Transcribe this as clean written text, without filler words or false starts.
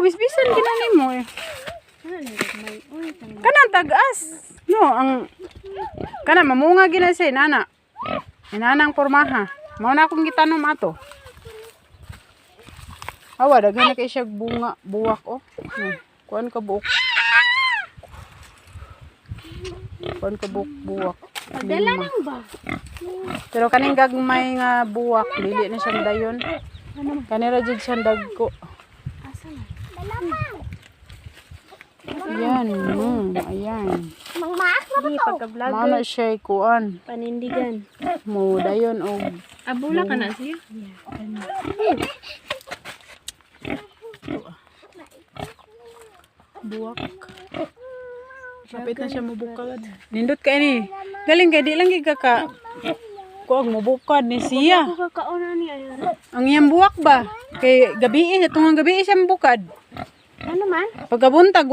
bisbisan ginani mo eh. Kanang tagas. No, kana mamunga gina siya inana. Inanang pormaha. Mao na akong gitanom ato. Awa daghan na kay siya bunga, buwak oh. Kuan ka buok. Kuan ka buwak. Padala nang ba? Pero kaning gagmay nga buwak, dili na siyang dayon. Kanira jud siyang dagko. Asa na? Ayan, ayan. Mangmaak na ba to? Pagka-vlog. Mao na siya kuan. Panindigan. Mo dayon og Abula ka na siya? buwak. Kapit na siya mabukad. Nindot kay ni. Galing kay di lang gid ka kuag mabukad ni siya. Ako kakauna ni Ayara. Ang iyang buwak ba? Kay gabi, itong gabi siya mabukad. Ano man? Pagkabuntag